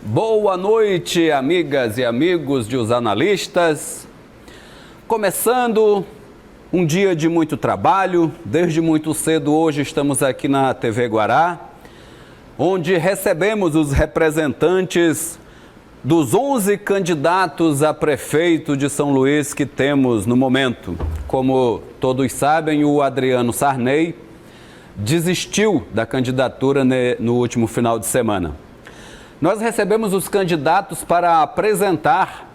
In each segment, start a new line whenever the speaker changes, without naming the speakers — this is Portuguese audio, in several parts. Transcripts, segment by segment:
Boa noite, amigas e amigos de Os Analistas. Começando um dia de muito trabalho, desde muito cedo hoje estamos aqui na TV Guará, onde recebemos os representantes dos 11 candidatos a prefeito de São Luís que temos no momento. Como todos sabem, o Adriano Sarney desistiu da candidatura no último final de semana. Nós recebemos os candidatos para apresentar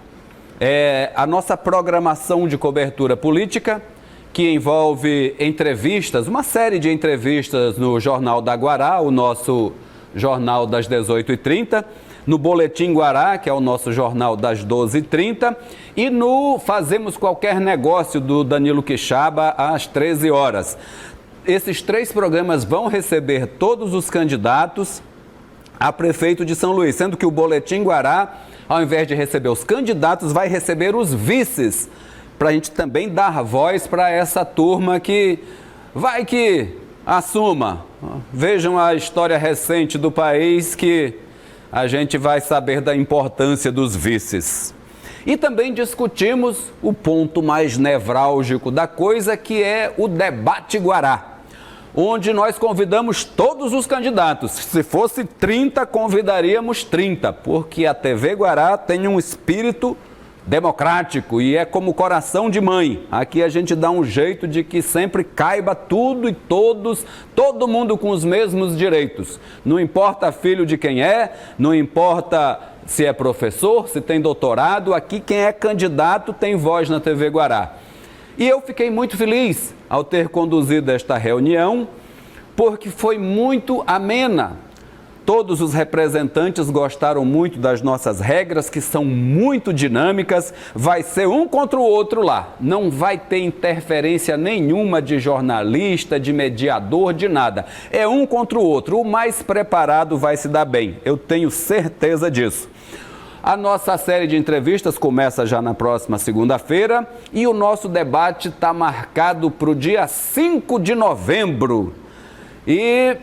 a nossa programação de cobertura política, que envolve entrevistas, uma série de entrevistas no Jornal da Guará, o nosso jornal das 18h30, no Boletim Guará, que é o nosso jornal das 12h30, e no Fazemos Qualquer Negócio, do Danilo Quixaba, às 13 horas. Esses três programas vão receber todos os candidatos a prefeito de São Luís, sendo que o Boletim Guará, ao invés de receber os candidatos, vai receber os vices, para a gente também dar voz para essa turma que vai que assuma. Vejam a história recente do país que a gente vai saber da importância dos vices. E também discutimos o ponto mais nevrálgico da coisa, que é o debate Guará, onde nós convidamos todos os candidatos. Se fosse 30, convidaríamos 30, porque a TV Guará tem um espírito democrático e é como coração de mãe. Aqui a gente dá um jeito de que sempre caiba tudo e todos, todo mundo com os mesmos direitos. Não importa filho de quem é, não importa se é professor, se tem doutorado, aqui quem é candidato tem voz na TV Guará. E eu fiquei muito feliz ao ter conduzido esta reunião, porque foi muito amena. Todos os representantes gostaram muito das nossas regras, que são muito dinâmicas. Vai ser um contra o outro lá. Não vai ter interferência nenhuma de jornalista, de mediador, de nada. É um contra o outro. O mais preparado vai se dar bem. Eu tenho certeza disso. A nossa série de entrevistas começa já na próxima segunda-feira e o nosso debate está marcado para o dia 5 de novembro. E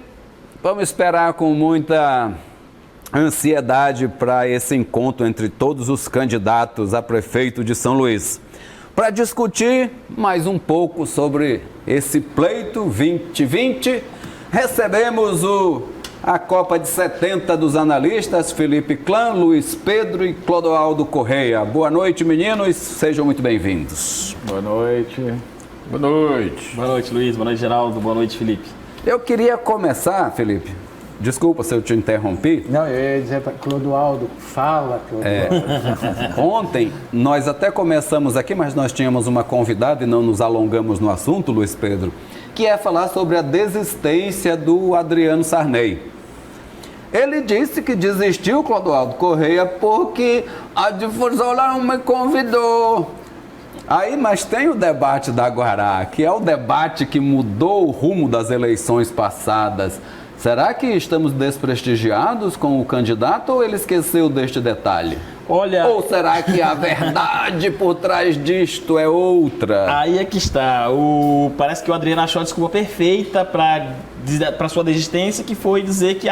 vamos esperar com muita ansiedade para esse encontro entre todos os candidatos a prefeito de São Luís. Para discutir mais um pouco sobre esse pleito 2020, recebemos a Copa de 70 dos analistas, Felipe Clã, Luiz Pedro e Clodoaldo Correia. Boa noite, meninos, sejam muito bem-vindos.
Boa noite. Boa noite.
Boa noite, Luiz. Boa noite, Geraldo. Boa noite, Felipe.
Eu queria começar, Felipe, desculpa se eu te interrompi.
Não, eu ia dizer para Clodoaldo, fala, Clodoaldo.
Ontem nós até começamos aqui, mas nós tínhamos uma convidada e não nos alongamos no assunto, Luiz Pedro, que é falar sobre a desistência do Adriano Sarney. Ele disse que desistiu, Clodoaldo Correia, porque a difusora não me convidou. Aí, mas tem o debate da Guará, que é o debate que mudou o rumo das eleições passadas. Será que estamos desprestigiados com o candidato ou ele esqueceu deste detalhe?
Olha... Ou
será que a verdade por trás disto é outra?
Aí é que está. Parece que o Adriano achou a desculpa perfeita para sua desistência, que foi dizer que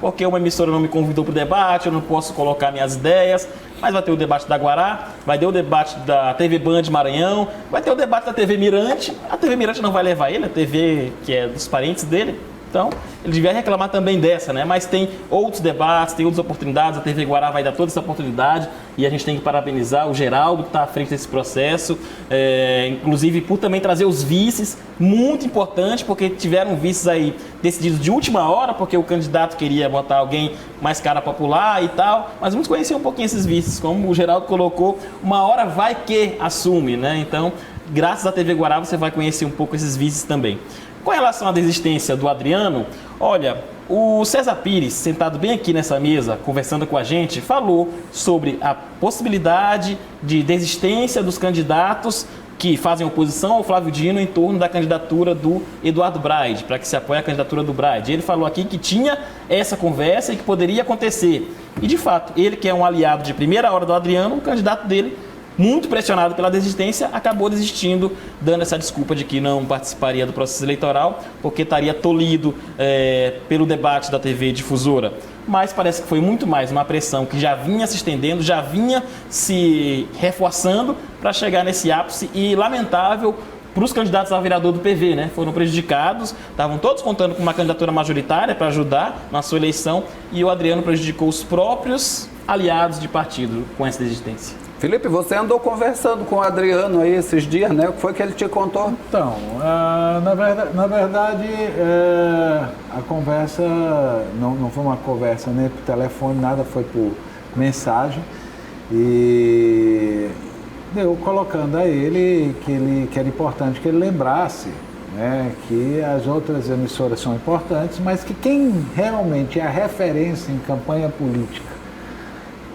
porque uma emissora não me convidou para o debate, eu não posso colocar minhas ideias. Mas vai ter o debate da Guará, vai ter o debate da TV Band Maranhão, vai ter o debate da TV Mirante. A TV Mirante não vai levar ele, a TV que é dos parentes dele. Então, ele devia reclamar também dessa, né? Mas tem outros debates, tem outras oportunidades, a TV Guará vai dar toda essa oportunidade e a gente tem que parabenizar o Geraldo que está à frente desse processo, inclusive por também trazer os vices, muito importante, porque tiveram vices aí decididos de última hora, porque o candidato queria botar alguém mais cara popular e tal, mas muitos conheciam um pouquinho esses vices, como o Geraldo colocou, uma hora vai que assume, né? Então, graças à TV Guará você vai conhecer um pouco esses vices também. Com relação à desistência do Adriano, olha, o César Pires, sentado bem aqui nessa mesa, conversando com a gente, falou sobre a possibilidade de desistência dos candidatos que fazem oposição ao Flávio Dino em torno da candidatura do Eduardo Braide, para que se apoie a candidatura do Braide. Ele falou aqui que tinha essa conversa e que poderia acontecer. E, de fato, ele que é um aliado de primeira hora do Adriano, o candidato dele, muito pressionado pela desistência, acabou desistindo, dando essa desculpa de que não participaria do processo eleitoral, porque estaria tolhido pelo debate da TV Difusora. mas parece que foi muito mais uma pressão que já vinha se estendendo, já vinha se reforçando para chegar nesse ápice e lamentável para os candidatos a vereador do PV, né? Foram prejudicados, estavam todos contando com uma candidatura majoritária para ajudar na sua eleição e o Adriano prejudicou os próprios aliados de partido com essa desistência.
Felipe, você andou conversando com o Adriano aí esses dias, né? O que foi que ele te contou?
Então, na verdade, a conversa não foi uma conversa nem por telefone, nada, foi por mensagem. E eu colocando a ele que era importante que ele lembrasse, né, que as outras emissoras são importantes, mas que quem realmente é a referência em campanha política,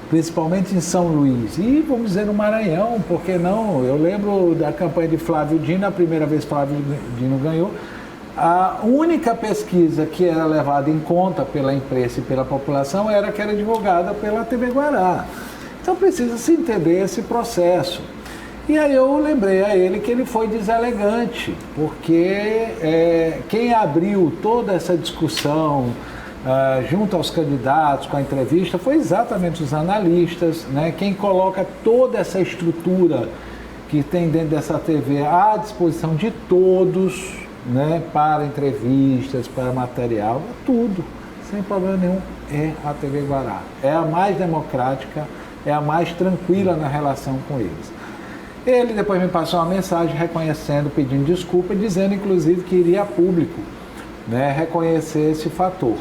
principalmente em São Luís e, vamos dizer, no Maranhão, por que não? Eu lembro da campanha de Flávio Dino, a primeira vez que Flávio Dino ganhou, a única pesquisa que era levada em conta pela imprensa e pela população era que era divulgada pela TV Guará. Então precisa se entender esse processo. E aí eu lembrei a ele que ele foi deselegante, porque quem abriu toda essa discussão junto aos candidatos, com a entrevista, foi exatamente os analistas, né? Quem coloca toda essa estrutura que tem dentro dessa TV à disposição de todos, né? Para entrevistas, para material, tudo, sem problema nenhum, é a TV Guará. É a mais democrática, é a mais tranquila na relação com eles. Ele depois me passou uma mensagem reconhecendo, pedindo desculpa, dizendo inclusive que iria a público, né? Reconhecer esse fator.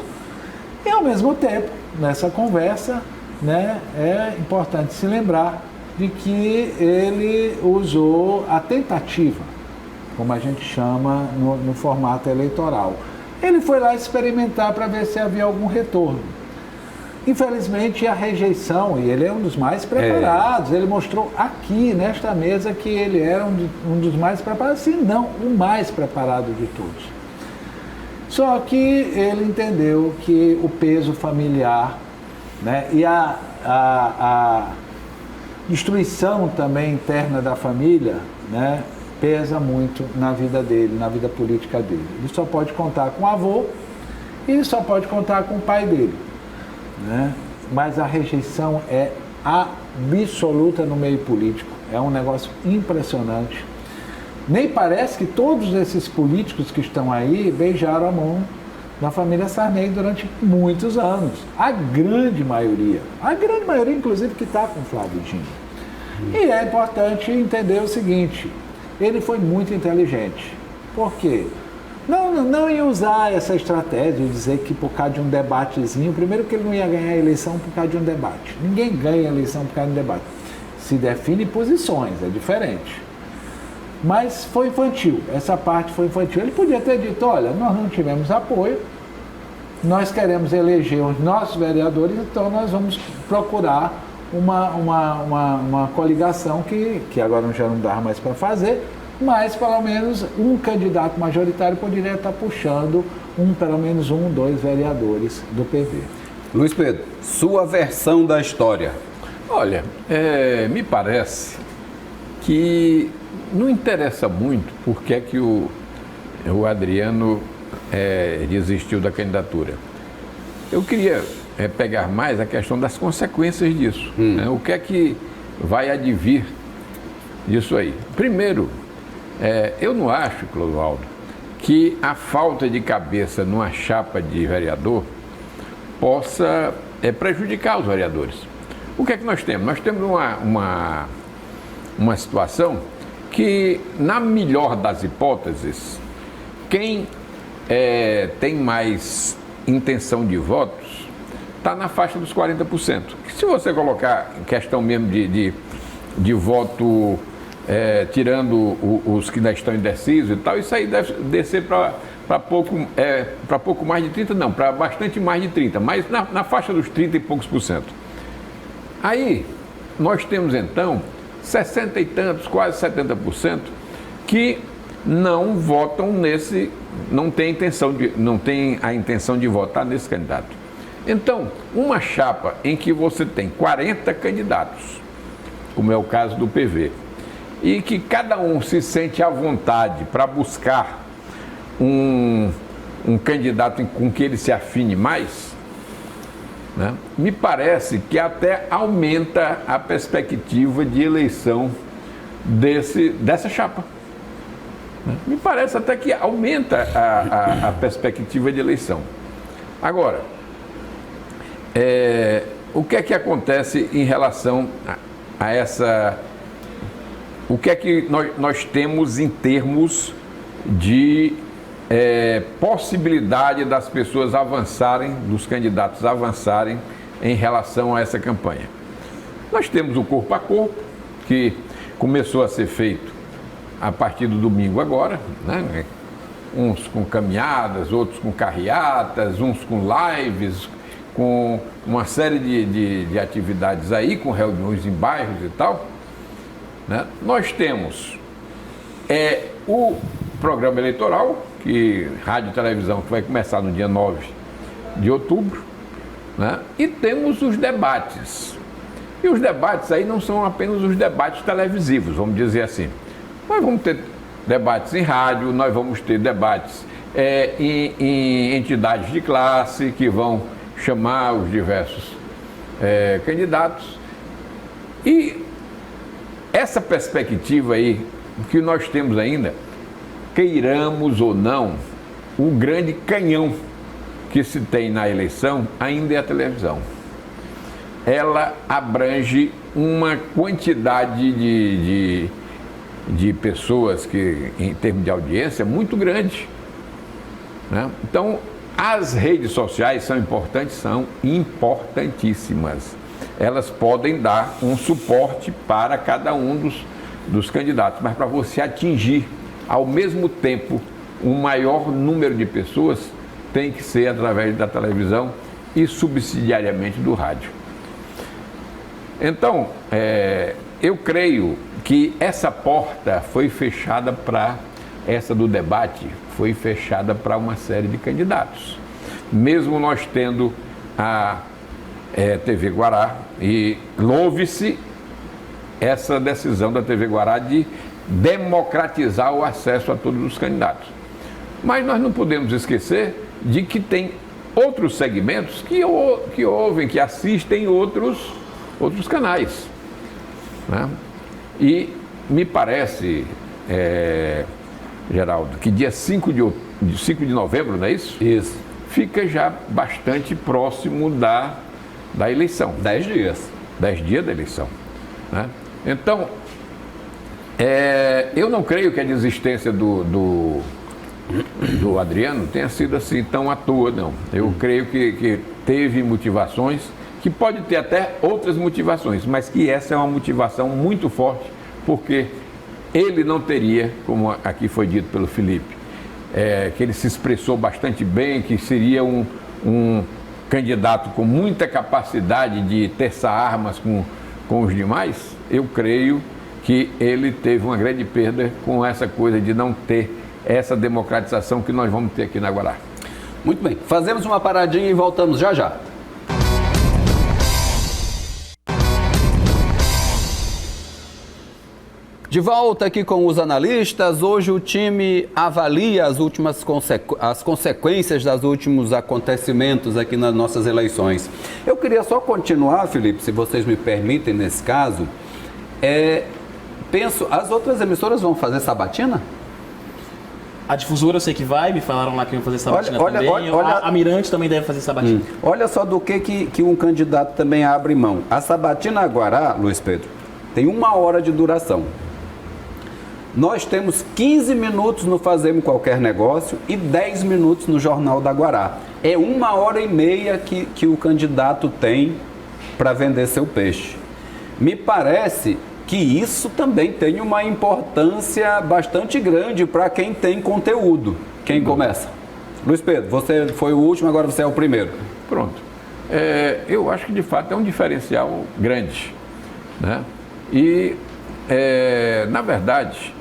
E, ao mesmo tempo, nessa conversa, né, é importante se lembrar de que ele usou a tentativa, como a gente chama no formato eleitoral. Ele foi lá experimentar para ver se havia algum retorno. Infelizmente, a rejeição, e ele é um dos mais preparados, ele mostrou aqui, nesta mesa, que ele era um dos mais preparados, se não o mais preparado de todos. Só que ele entendeu que o peso familiar, né, e a destruição também interna da família, né, pesa muito na vida dele, na vida política dele. Ele só pode contar com o avô e só pode contar com o pai dele, né? Mas a rejeição é absoluta no meio político. É um negócio impressionante. Nem parece que todos esses políticos que estão aí beijaram a mão da família Sarney durante muitos anos. A grande maioria inclusive que está com Flávio Dino. E é importante entender o seguinte, ele foi muito inteligente. Por quê? Não ia usar essa estratégia de dizer que por causa de um debatezinho, primeiro que ele não ia ganhar a eleição por causa de um debate. Ninguém ganha a eleição por causa de um debate. Se define posições, é diferente. Mas foi infantil, essa parte foi infantil. Ele podia ter dito, olha, nós não tivemos apoio, nós queremos eleger os nossos vereadores, então nós vamos procurar uma coligação que agora já não dá mais para fazer, mas pelo menos um candidato majoritário poderia estar puxando pelo menos dois vereadores do PV.
Luiz Pedro, sua versão da história.
Olha, me parece que não interessa muito por que é que o Adriano desistiu da candidatura. Eu queria pegar mais a questão das consequências disso. Né? O que é que vai advir disso aí? Primeiro, eu não acho, Clodoaldo, que a falta de cabeça numa chapa de vereador possa prejudicar os vereadores. O que é que nós temos? Nós temos uma situação que, na melhor das hipóteses, quem tem mais intenção de votos está na faixa dos 40%. Se você colocar em questão mesmo de voto, tirando os que ainda estão indecisos e tal, isso aí deve descer para pouco mais de 30%, não, para bastante mais de 30%, mas na faixa dos 30 e poucos por cento. Aí, nós temos então 60 e tantos, quase 70%, que não votam não tem a intenção de votar nesse candidato. Então, uma chapa em que você tem 40 candidatos, como é o caso do PV, e que cada um se sente à vontade para buscar um candidato com que ele se afine mais, né? Me parece que até aumenta a perspectiva de eleição dessa chapa. Me parece até que aumenta a perspectiva de eleição. Agora, o que é que acontece em relação a essa... O que é que nós temos em termos de possibilidade das pessoas avançarem, dos candidatos avançarem em relação a essa campanha? Nós temos o corpo a corpo, que começou a ser feito a partir do domingo agora, né? Uns com caminhadas, outros com carreatas, uns com lives, com uma série de atividades aí, com reuniões em bairros e tal, né? Nós temos o programa eleitoral, rádio e televisão, que vai começar no dia 9 de outubro, né? E temos os debates. E os debates aí não são apenas os debates televisivos, vamos dizer assim. Nós vamos ter debates em rádio, nós vamos ter debates em entidades de classe que vão chamar os diversos candidatos. E essa perspectiva aí que nós temos ainda, queiramos ou não, o grande canhão que se tem na eleição ainda é a televisão. Ela abrange uma quantidade de pessoas que, em termos de audiência, é muito grande, né? Então, as redes sociais são importantíssimas. Elas podem dar um suporte para cada um dos candidatos, mas para você atingir ao mesmo tempo um maior número de pessoas, tem que ser através da televisão e subsidiariamente do rádio. Então, eu creio que essa porta foi fechada essa do debate foi fechada para uma série de candidatos. Mesmo nós tendo a TV Guará, e louve-se essa decisão da TV Guará de democratizar o acesso a todos os candidatos. Mas nós não podemos esquecer de que tem outros segmentos que ouvem, que assistem outros canais, né? E me parece, Geraldo, que dia 5 de novembro, não é isso?
Isso.
Fica já bastante próximo da eleição.
10 dias.
10 dias da eleição, né? Então, eu não creio que a desistência do Adriano tenha sido assim tão à toa, não. Eu creio que teve motivações, que pode ter até outras motivações, mas que essa é uma motivação muito forte, porque ele não teria, como aqui foi dito pelo Felipe, que ele se expressou bastante bem, que seria um candidato com muita capacidade de terçar armas com os demais. Eu creio que ele teve uma grande perda com essa coisa de não ter essa democratização que nós vamos ter aqui na Guará.
Muito bem, fazemos uma paradinha e voltamos já já. De volta aqui com os analistas, hoje o time avalia as consequências dos últimos acontecimentos aqui nas nossas eleições. Eu queria só continuar, Felipe, se vocês me permitem nesse caso. As outras emissoras vão fazer sabatina?
A difusora eu sei que vai, me falaram lá que iam fazer sabatina também. A Mirante também deve fazer sabatina.
Olha só do que um candidato também abre mão. A sabatina Guará, Luiz Pedro, tem 1 hora de duração. Nós temos 15 minutos no Fazemos Qualquer Negócio e 10 minutos no Jornal da Guará. É 1h30 que o candidato tem para vender seu peixe. Me parece que isso também tem uma importância bastante grande para quem tem conteúdo. Quem começa? Luiz Pedro, você foi o último, agora você é o primeiro.
Pronto. Eu acho que de fato é um diferencial grande, né? E, na verdade,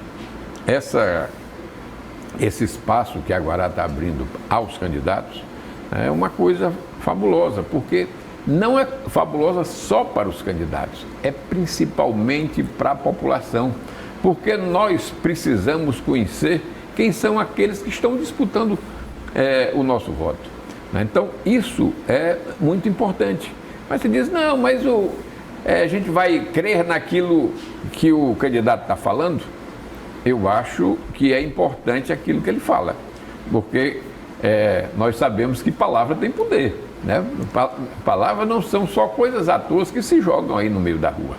esse espaço que a Guará está abrindo aos candidatos é uma coisa fabulosa, porque não é fabulosa só para os candidatos, é principalmente para a população, porque nós precisamos conhecer quem são aqueles que estão disputando o nosso voto. né? Então, isso é muito importante. Mas você diz, não, mas a gente vai crer naquilo que o candidato está falando? Eu acho que é importante aquilo que ele fala, porque nós sabemos que palavra tem poder, né? Palavra não são só coisas à toa que se jogam aí no meio da rua,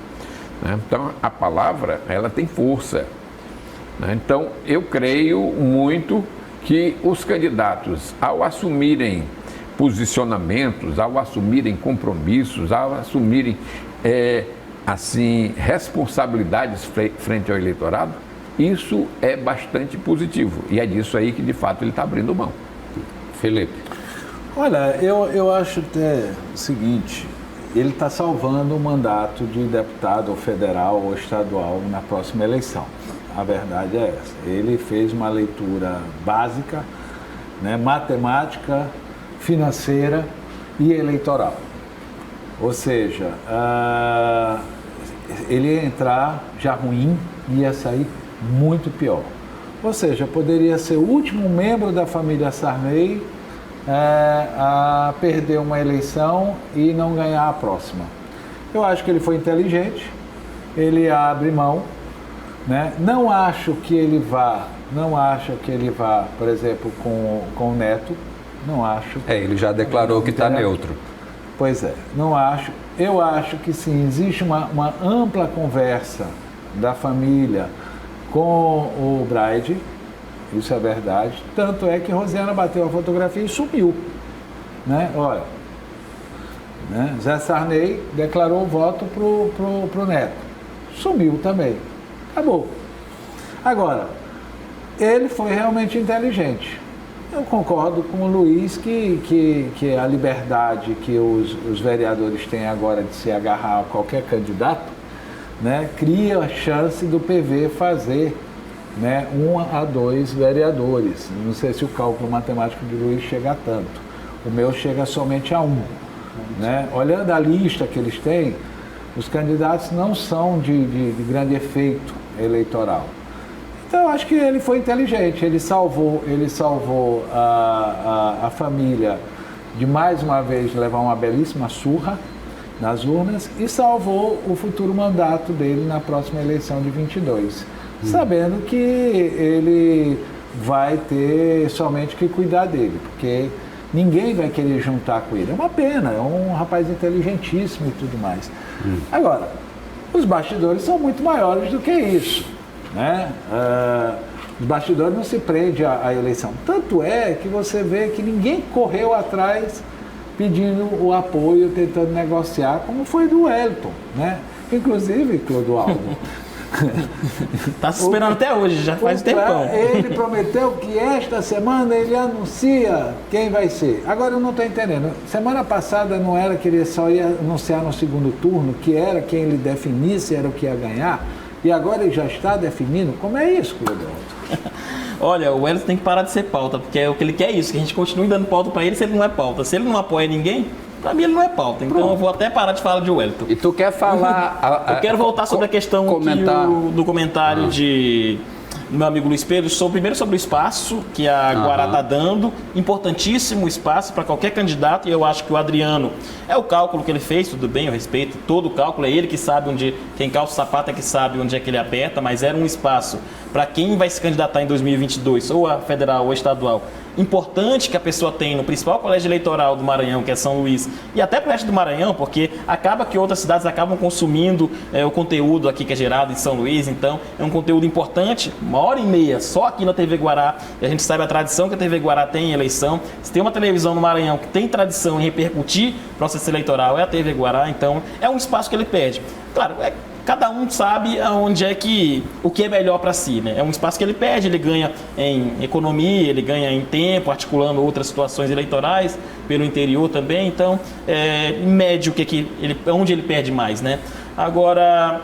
né? Então, a palavra, ela tem força, né? Então, eu creio muito que os candidatos, ao assumirem posicionamentos, ao assumirem compromissos, ao assumirem responsabilidades frente ao eleitorado, isso é bastante positivo. E é disso aí que, de fato, ele está abrindo mão.
Felipe.
Olha, eu acho até o seguinte, ele está salvando o mandato de deputado federal ou estadual na próxima eleição. A verdade é essa. Ele fez uma leitura básica, né, matemática, financeira e eleitoral. Ou seja, ele ia entrar já ruim e ia sair muito pior. Ou seja, poderia ser o último membro da família Sarney a perder uma eleição e não ganhar a próxima. Eu acho que ele foi inteligente, ele abre mão, né? Não acho que ele vá, por exemplo, com o Neto, não acho.
Ele já declarou que está neutro.
Pois é, não acho. Eu acho que sim, existe uma ampla conversa da família com o Braide, isso é verdade. Tanto é que Rosiana bateu a fotografia e sumiu, né? Olha, né? Zé Sarney declarou o voto pro Neto, sumiu também, acabou. Agora, ele foi realmente inteligente. Eu concordo com o Luiz que a liberdade que os vereadores têm agora de se agarrar a qualquer candidato, né, cria a chance do PV fazer, né, 1 a 2 vereadores. Não sei se o cálculo matemático de Luiz chega a tanto. O meu chega somente a 1. Né? Olhando a lista que eles têm, os candidatos não são de grande efeito eleitoral. Então, eu acho que ele foi inteligente, ele salvou a família de mais uma vez levar uma belíssima surra nas urnas e salvou o futuro mandato dele na próxima eleição de 22, sabendo que ele vai ter somente que cuidar dele, porque ninguém vai querer juntar com ele. É uma pena, é um rapaz inteligentíssimo e tudo mais. Agora, os bastidores são muito maiores do que isso, né? Os bastidores não se prendem à eleição. Tanto é que você vê que ninguém correu atrás pedindo o apoio, tentando negociar, como foi do Wellington, né? Inclusive, Clodoaldo.
Está se esperando até hoje, já faz tempão.
Ele prometeu que esta semana ele anuncia quem vai ser. Agora eu não estou entendendo. Semana passada não era que ele só ia anunciar no segundo turno, que era quem ele definisse, era o que ia ganhar, e agora ele já está definindo? Como é isso, Clodoaldo?
Olha, o Wellington tem que parar de ser pauta, porque o que ele quer é isso, que a gente continue dando pauta para ele se ele não é pauta. Se ele não apoia ninguém, para mim ele não é pauta. Então eu vou até parar de falar de Wellington.
E tu quer falar...
Eu quero voltar sobre a questão do comentário do meu amigo Luiz Pedro, primeiro sobre o espaço que a Guará está dando, importantíssimo espaço para qualquer candidato, e eu acho que o Adriano, é o cálculo que ele fez, tudo bem, eu respeito todo o cálculo, é ele que sabe onde, quem calça o sapato é que sabe onde é que ele aperta, mas era um espaço para quem vai se candidatar em 2022, ou a federal ou a estadual, importante que a pessoa tem no principal colégio eleitoral do Maranhão, que é São Luís, e até para o resto do Maranhão, porque acaba que outras cidades acabam consumindo o conteúdo aqui que é gerado em São Luís, então é um conteúdo importante, 1h30 só aqui na TV Guará, e a gente sabe a tradição que a TV Guará tem em eleição. Se tem uma televisão no Maranhão que tem tradição em repercutir processo eleitoral, é a TV Guará, então é um espaço que ele perde. Claro, cada um sabe onde é o que é melhor para si, né? É um espaço que ele perde, ele ganha em economia, ele ganha em tempo, articulando outras situações eleitorais pelo interior também, então, em médio, onde ele perde mais, né? Agora,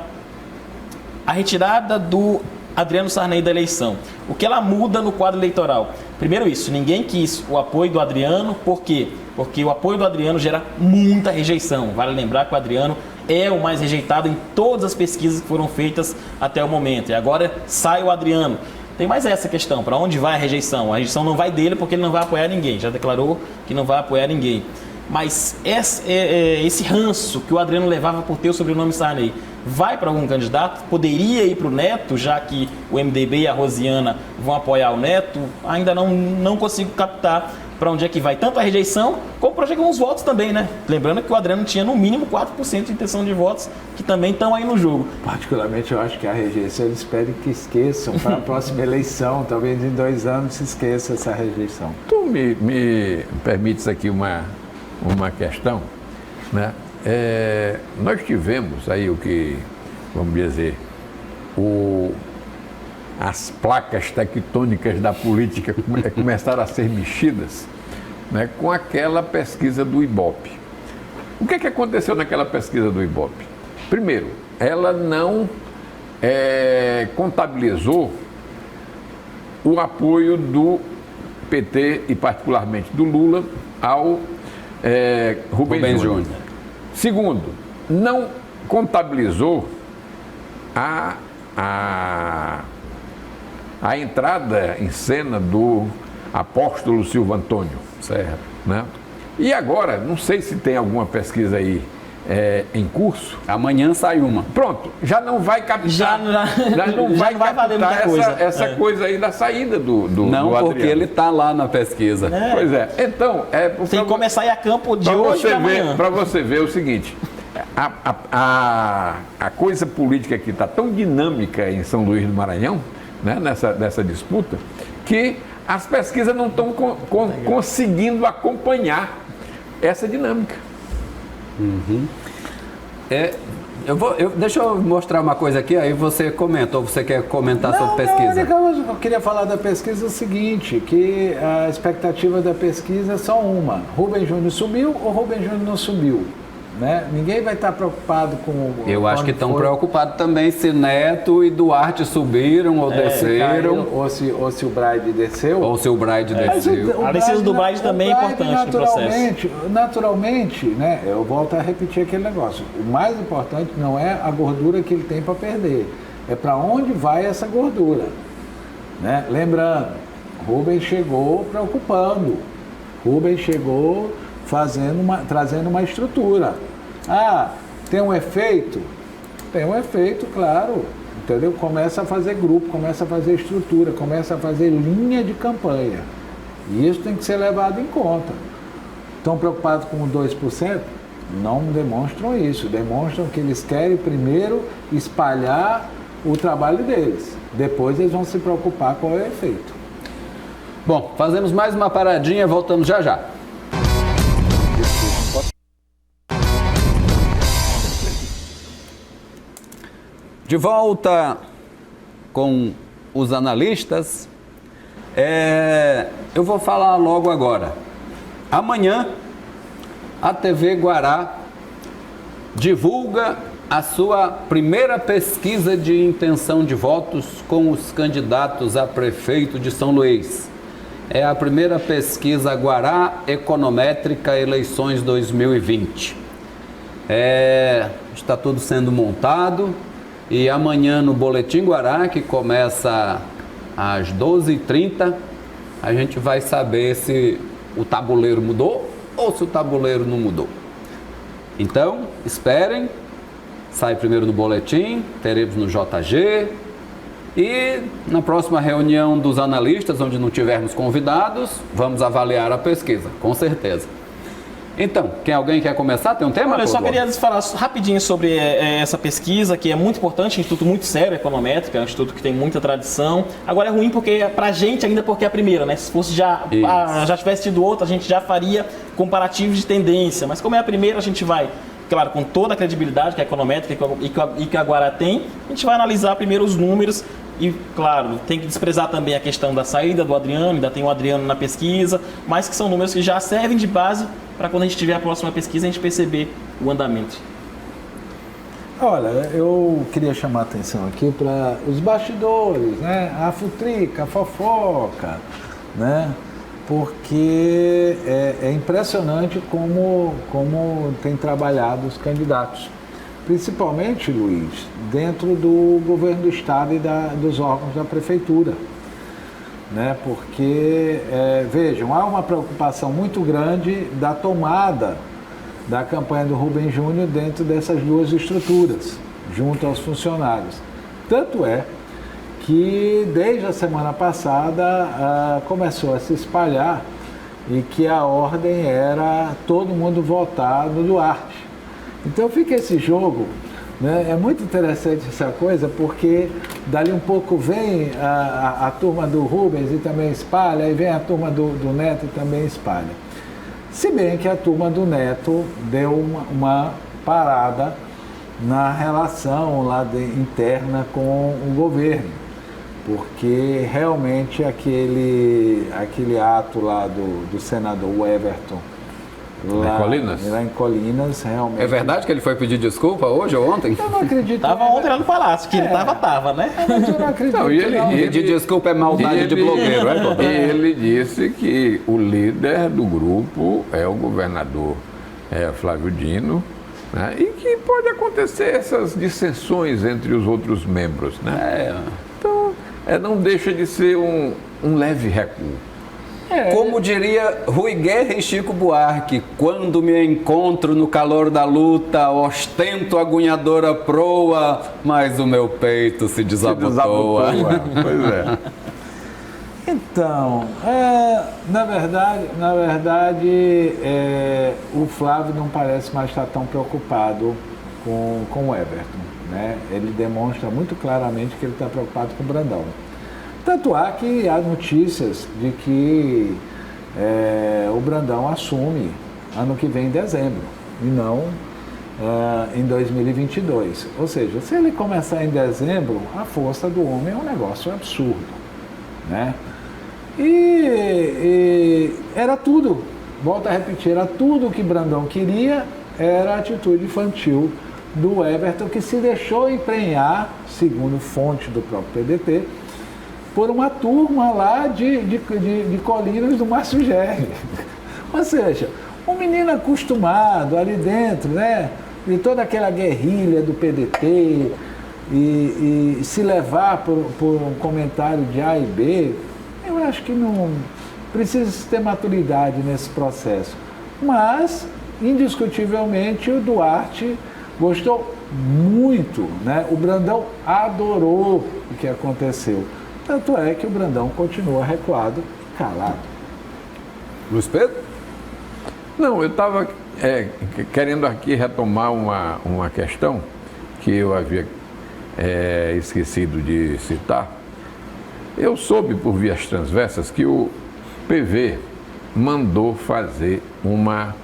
a retirada do Adriano Sarney da eleição, o que ela muda no quadro eleitoral? Primeiro isso, ninguém quis o apoio do Adriano, por quê? Porque o apoio do Adriano gera muita rejeição. Vale lembrar que o Adriano é o mais rejeitado em todas as pesquisas que foram feitas até o momento. E agora sai o Adriano. Tem mais essa questão, para onde vai a rejeição? A rejeição não vai dele porque ele não vai apoiar ninguém, já declarou que não vai apoiar ninguém. Mas esse ranço que o Adriano levava por ter o sobrenome Sarney, vai para algum candidato? Poderia ir para o Neto, já que o MDB e a Rosiana vão apoiar o Neto? Ainda não consigo captar para onde é que vai tanto a rejeição, como para alguns votos também, né? Lembrando que o Adriano tinha no mínimo 4% de intenção de votos, que também estão aí no jogo.
Particularmente, eu acho que a rejeição, eles pedem que esqueçam para a próxima eleição, talvez em 2 anos se esqueça essa rejeição.
Tu me permites aqui uma questão, né? Nós tivemos aí o que, vamos dizer, as placas tectônicas da política começaram a ser mexidas, né, com aquela pesquisa do Ibope. O que aconteceu naquela pesquisa do Ibope? Primeiro, ela não contabilizou o apoio do PT e particularmente do Lula ao Rubens Júnior. Segundo, não contabilizou a entrada em cena do apóstolo Silva Antônio.
Certo.
Né? E agora, não sei se tem alguma pesquisa aí em curso.
Amanhã sai uma.
Pronto, já não vai captar.
Já
não vai
valer muita
captar
coisa.
essa coisa aí da saída do
Não,
do
porque
Adriano.
ele está lá na pesquisa.
Pois é. Então,
Tem que começar a ir a campo de hoje para amanhã.
Para você ver o seguinte, a coisa política aqui está tão dinâmica em São Luís do Maranhão, né, nessa disputa, que as pesquisas não estão conseguindo acompanhar essa dinâmica.
Uhum. Deixa eu mostrar uma coisa aqui, aí você comenta, ou você quer comentar sobre pesquisa?
Eu queria falar da pesquisa o seguinte, que a expectativa da pesquisa é só uma. Rubens Júnior subiu ou Rubens Júnior não subiu? Né? Ninguém vai estar preocupado com...
Eu acho que estão preocupados também se Neto e Duarte subiram ou desceram.
Ou se o Braide desceu.
Ou se o Braide desceu.
A decisão do Braide também é importante no processo.
Naturalmente, né, eu volto a repetir aquele negócio. O mais importante não é a gordura que ele tem para perder. É para onde vai essa gordura. Né? Lembrando, Rubens chegou preocupando. Rubens chegou trazendo uma estrutura. Tem um efeito? Tem um efeito, claro. Entendeu? Começa a fazer grupo, começa a fazer estrutura, começa a fazer linha de campanha. E isso tem que ser levado em conta. Estão preocupados com o 2%? Não demonstram isso. Demonstram que eles querem primeiro espalhar o trabalho deles. Depois eles vão se preocupar qual é o efeito.
Bom, fazemos mais uma paradinha, voltamos já já. De volta com os analistas, eu vou falar logo agora. Amanhã, a TV Guará divulga a sua primeira pesquisa de intenção de votos com os candidatos a prefeito de São Luís. É a primeira pesquisa Guará Econométrica Eleições 2020. Está tudo sendo montado. E amanhã no Boletim Guará, que começa às 12h30, a gente vai saber se o tabuleiro mudou ou se o tabuleiro não mudou. Então, esperem, sai primeiro no Boletim, teremos no JG e na próxima reunião dos analistas, onde não tivermos convidados, vamos avaliar a pesquisa, com certeza. Então, alguém quer começar? Tem um tema?
Olha, eu só queria falar rapidinho sobre essa pesquisa, que é muito importante, um instituto muito sério, Econométrica, é um instituto que tem muita tradição. Agora é ruim porque, pra gente, ainda porque é a primeira, né? Se fosse já tivesse tido outra, a gente já faria comparativos de tendência. Mas como é a primeira, a gente vai, claro, com toda a credibilidade que a Econométrica e que a Guará tem, a gente vai analisar primeiro os números. E, claro, tem que desprezar também a questão da saída do Adriano, ainda tem o Adriano na pesquisa, mas que são números que já servem de base para quando a gente tiver a próxima pesquisa a gente perceber o andamento.
Olha, eu queria chamar a atenção aqui para os bastidores, né? A futrica, a fofoca, né? Porque é impressionante como tem trabalhado os candidatos. Principalmente, Luiz, dentro do governo do Estado e dos órgãos da Prefeitura. né? Porque, vejam, há uma preocupação muito grande da tomada da campanha do Rubem Júnior dentro dessas duas estruturas, junto aos funcionários. Tanto é que desde a semana passada começou a se espalhar e que a ordem era todo mundo votar no Duarte. Então fica esse jogo, né? É muito interessante essa coisa, porque dali um pouco vem a turma do Rubens e também espalha, aí vem a turma do Neto e também espalha. Se bem que a turma do Neto deu uma parada na relação lá interna com o governo, porque realmente aquele ato lá do senador Everton, lá em Colinas, realmente...
É verdade que ele foi pedir desculpa hoje ou ontem?
Eu não acredito.
Tava ontem lá no Palácio, que ele tava, né?
Mas eu não acredito.
Não,
Pedir desculpa é maldade de blogueiro, é, Cobra?
Ele disse que o líder do grupo é o governador Flávio Dino, né? E que pode acontecer essas dissensões entre os outros membros, né? Então, não deixa de ser um leve recuo.
Como diria Rui Guerra e Chico Buarque, quando me encontro no calor da luta, ostento a agunhadora proa, mas o meu peito se desabotoa.
Pois é.
Então, na verdade o Flávio não parece mais estar tão preocupado com o Everton, né? Ele demonstra muito claramente que ele está preocupado com o Brandão. Tanto há que há notícias de que o Brandão assume ano que vem, em dezembro, e não em 2022. Ou seja, se ele começar em dezembro, a força do homem é um negócio absurdo, né? E era tudo, volto a repetir, era tudo o que Brandão queria, era a atitude infantil do Everton, que se deixou emprenhar, segundo fonte do próprio PDT, por uma turma lá de Colinas do Márcio Gerri. Ou seja, um menino acostumado ali dentro, né, de toda aquela guerrilha do PDT e se levar por um comentário de A e B, eu acho que não precisa ter maturidade nesse processo. Mas, indiscutivelmente, o Duarte gostou muito, né? O Brandão adorou o que aconteceu. Tanto é que o Brandão continua recuado, calado.
Luiz Pedro?
Não, eu estava querendo aqui retomar uma questão que eu havia esquecido de citar. Eu soube por vias transversas que o PV mandou fazer uma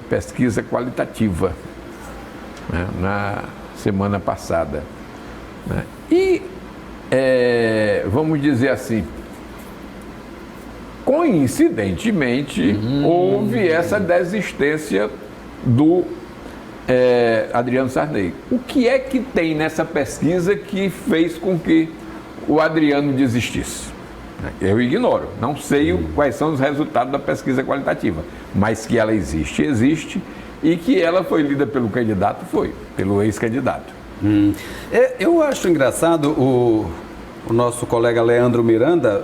pesquisa qualitativa, né, na semana passada, né? E vamos dizer assim, coincidentemente, houve essa desistência do Adriano Sarney. O que é que tem nessa pesquisa que fez com que o Adriano desistisse? Eu ignoro, não sei quais são os resultados da pesquisa qualitativa, mas que ela existe, e que ela foi lida pelo candidato, pelo ex-candidato.
Eu acho engraçado, o nosso colega Leandro Miranda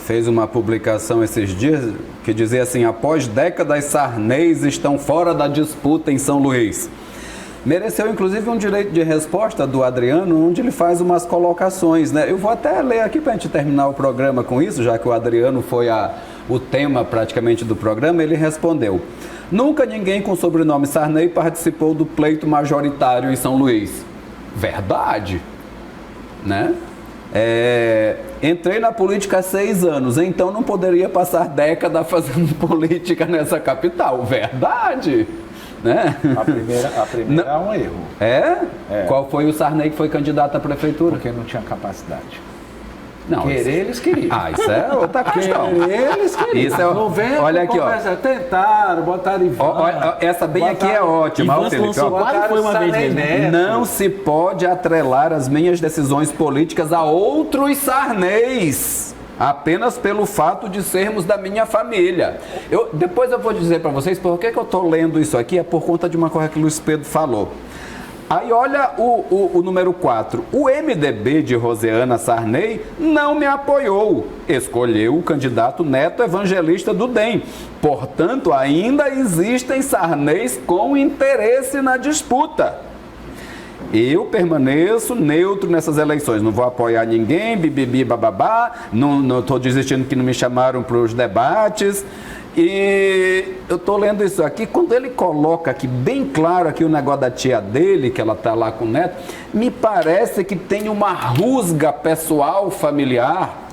fez uma publicação esses dias que dizia assim: após décadas, Sarneys estão fora da disputa em São Luís. Mereceu inclusive um direito de resposta do Adriano, onde ele faz umas colocações, né? Eu vou até ler aqui para a gente terminar o programa com isso, já que o Adriano foi o tema praticamente do programa. Ele respondeu: nunca ninguém com sobrenome Sarney participou do pleito majoritário em São Luís. Verdade, né? Entrei na política há 6 anos, então não poderia passar década fazendo política nessa capital. Verdade, né?
A primeira é um erro.
Qual foi o Sarney que foi candidato à prefeitura?
Porque não tinha capacidade.
Não,
Eles queriam.
Isso é outra questão.
Eles queriam.
Isso é, olha aqui, ó.
Tentaram, botaram Ivan.
Essa bem aqui é ótima.
Ivan se lançou quase foi uma vez mesmo.
Não se pode atrelar as minhas decisões políticas a outros Sarneys, apenas pelo fato de sermos da minha família. Depois eu vou dizer para vocês por que eu estou lendo isso aqui, é por conta de uma coisa que o Luiz Pedro falou. Aí olha o número 4. O MDB de Rosiana Sarney não me apoiou. Escolheu o candidato Neto Evangelista do DEM. Portanto, ainda existem Sarneys com interesse na disputa. Eu permaneço neutro nessas eleições, não vou apoiar ninguém, bibibi, bababá, não estou desistindo que não me chamaram para os debates. E eu estou lendo isso aqui, quando ele coloca aqui bem claro aqui o negócio da tia dele, que ela está lá com o neto, me parece que tem uma rusga pessoal familiar.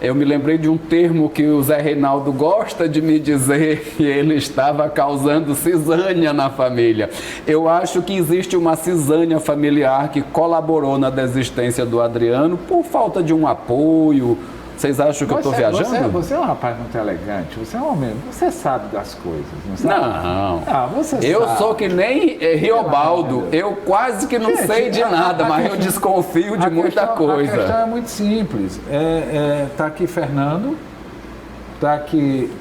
Eu me lembrei de um termo que o Zé Reinaldo gosta de me dizer, que ele estava causando cisânia na família. Eu acho que existe uma cisânia familiar que colaborou na desistência do Adriano por falta de um apoio. Vocês acham que eu estou viajando?
Você é um rapaz muito elegante, você é um homem, você sabe das coisas, não sabe?
Não.
Ah, você
Eu
sabe.
sou que nem Riobaldo, eu quase que não
Gente,
sei de nada, mas eu desconfio de muita coisa.
A questão é muito simples. Tá aqui Fernando, tá aqui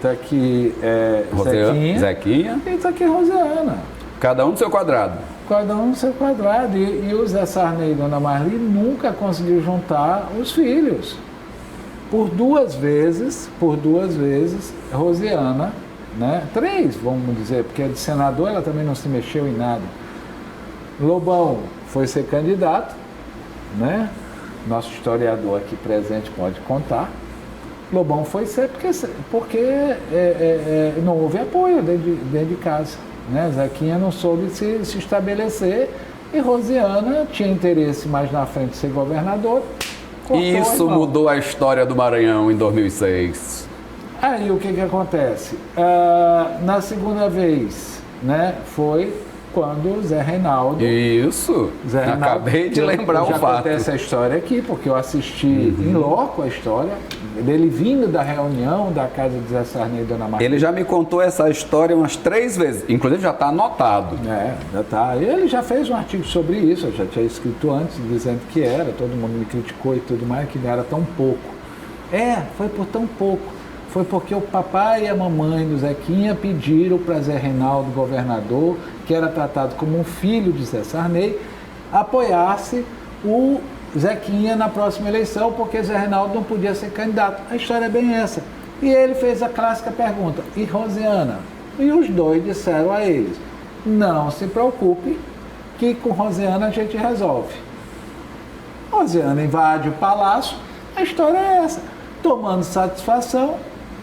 Zequinha,
e tá aqui Rosiana.
cada um do seu quadrado.
Cada um no seu quadrado. E o Zé Sarney e Dona Marli nunca conseguiu juntar os filhos. Por duas vezes, Rosiana, né? 3, vamos dizer, porque de senador ela também não se mexeu em nada. Lobão foi ser candidato, né? Nosso historiador aqui presente pode contar. Lobão foi ser porque não houve apoio dentro de casa, né? Zequinha não soube se estabelecer e Rosiana tinha interesse mais na frente de ser governador.
Isso mudou a história do Maranhão em 2006.
Aí o que acontece? Na segunda vez, né, foi quando o Zé Reinaldo...
Isso, acabei de lembrar o
fato. Eu já contei
fato.
essa história aqui, porque eu assisti em loco a história, dele vindo da reunião da casa de Zé Sarney e Dona Marta.
Ele já me contou essa história umas 3 vezes, inclusive já está anotado.
Já está. Ele já fez um artigo sobre isso, eu já tinha escrito antes, dizendo que era, todo mundo me criticou e tudo mais, que não era tão pouco. Foi por tão pouco. Foi porque o papai e a mamãe do Zequinha pediram para Zé Reinaldo, governador, que era tratado como um filho de Zé Sarney, apoiasse o Zequinha na próxima eleição, porque Zé Reinaldo não podia ser candidato. A história é bem essa. E ele fez a clássica pergunta, e Rosiana? E os dois disseram a eles, não se preocupe, que com Rosiana a gente resolve. Rosiana invade o palácio, a história é essa. Tomando satisfação,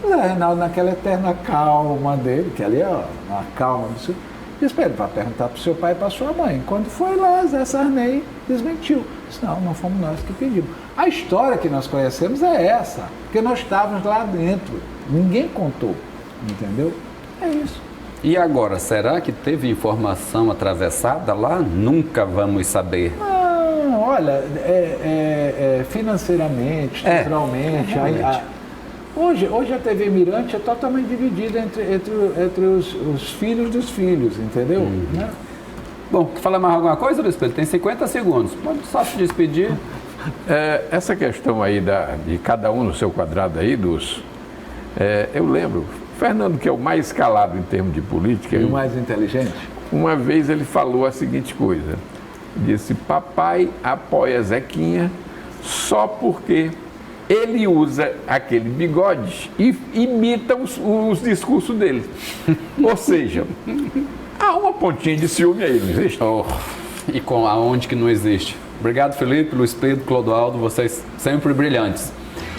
Zé Reinaldo, naquela eterna calma dele, que ali é uma calma do seu, disse para ele, vai perguntar para o seu pai e para sua mãe. Quando foi lá, Zé Sarney desmentiu. Disse, não fomos nós que pedimos. A história que nós conhecemos é essa, porque nós estávamos lá dentro. Ninguém contou, entendeu? É isso.
E agora, será que teve informação atravessada lá? Nunca vamos saber.
Olha, financeiramente, estruturalmente, hoje a TV Mirante é totalmente dividida entre os filhos dos filhos, entendeu? Né?
Bom, quer falar mais alguma coisa, Luiz Pedro? Tem 50 segundos. Pode só se despedir.
Essa questão aí de cada um no seu quadrado aí, eu lembro, Fernando, que é o mais calado em termos de política...
E o mais inteligente?
Uma vez ele falou a seguinte coisa, disse, papai apoia Zequinha só porque ele usa aquele bigode e imita os discursos dele. Ou seja, há uma pontinha de ciúme aí, não existe?
E com aonde que não existe. Obrigado, Felipe, Luiz Pedro, Clodoaldo, vocês sempre brilhantes.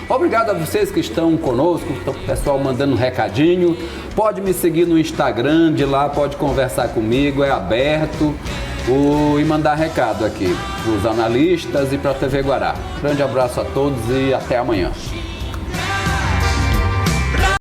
Obrigado a vocês que estão conosco, o pessoal mandando um recadinho. Pode me seguir no Instagram, de lá pode conversar comigo, é aberto. E mandar recado aqui para os analistas e para a TV Guará. Grande abraço a todos e até amanhã.